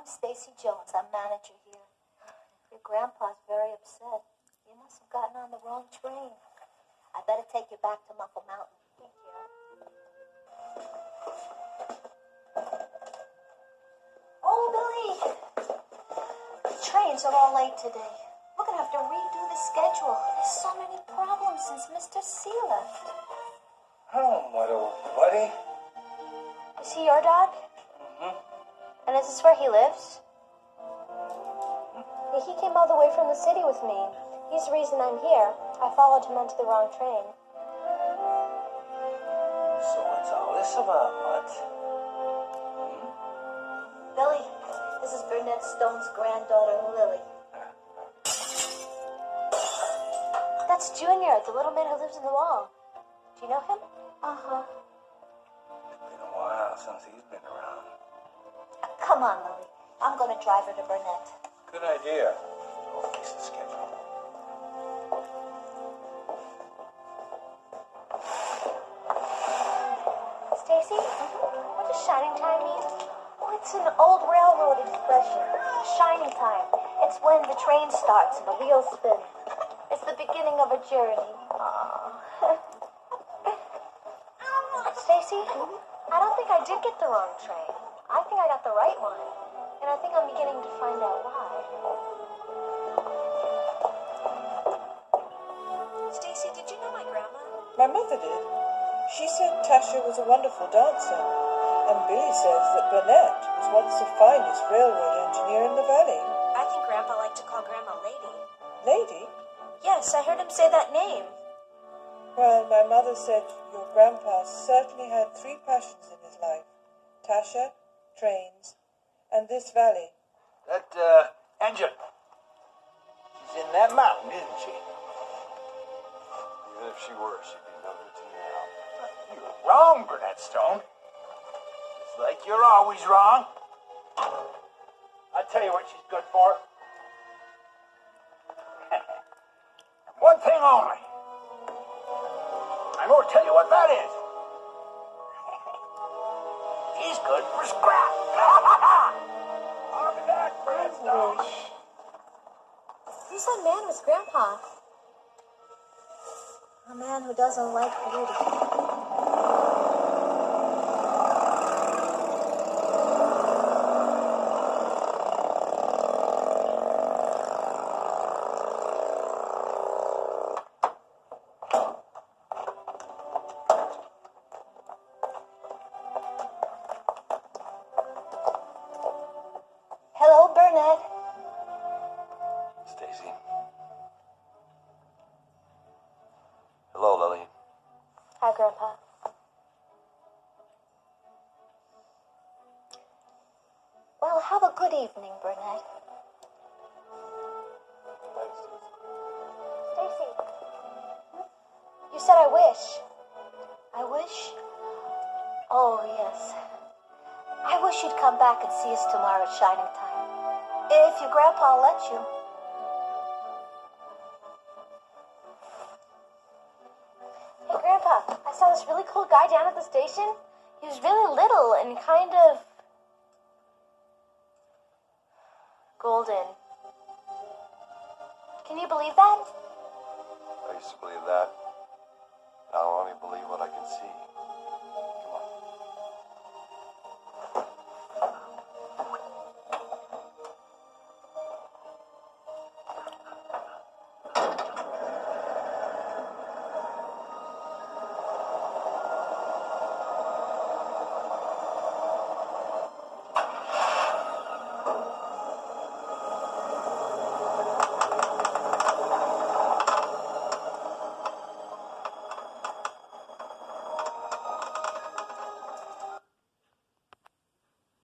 Stacy Jones. I'm manager here. Your grandpa's very upset. You must have gotten on the wrong train. I better take you back to Muffle Mountain. Thank you. Oh, Billy! The trains are all late today. We're gonna have to redo the schedule. There's so many problems since Mr. C left. Oh, my little buddy. Is he your dog? Mm-hmm. And is this where he lives? Yeah, he came all the way from the city with me. He's the reason I'm here. I followed him onto the wrong train. So what's all this about, what? Billy, this is Burnett Stone's granddaughter, Lily. That's Junior, the little man who lives in the wall. Do you know him? Uh-huh. It's been a while since he's been around. Come on, Lily. I'm going to drive her to Burnett. Good idea. Don't fix the schedule. Stacy, what does shining time mean? Oh, it's an old railroad expression. Shining time. It's when the train starts and the wheels spin. It's the beginning of a journey. Stacy, I don't think I did get the wrong train. I think I got the right one. And I think I'm beginning to find out why. Stacy, did you know my grandma? My mother did. She said Tasha was a wonderful dancer. And Billy says that Burnett was once the finest railroad engineer in the valley. I think Grandpa liked to call Grandma Lady. Lady? Yes, I heard him say that name. Well, my mother said your grandpa certainly had 3 passions in his life. Tasha, trains, and this valley. That, engine. She's in that mountain, isn't she? Even if she were, she'd be no good to you now. You're wrong, Burnett Stone. It's like you're always wrong. I'll tell you what she's good for. One thing only. I'm going to tell you what that is. She's good for scrap. I'll be back, Burnett Stone. Who's that man with Grandpa? A man who doesn't like beauty. Hello, Burnett. Stacy. Hello, Lily. Hi, Grandpa. Well, have a good evening, Burnett. Stacy. You said I wish. I wish? Oh, yes. I wish you'd come back and see us tomorrow at Shining Time. If your grandpa lets you. Hey, Grandpa, I saw this really cool guy down at the station. He was really little and kind of golden. Can you believe that? I used to believe that. Now I only believe what I can see.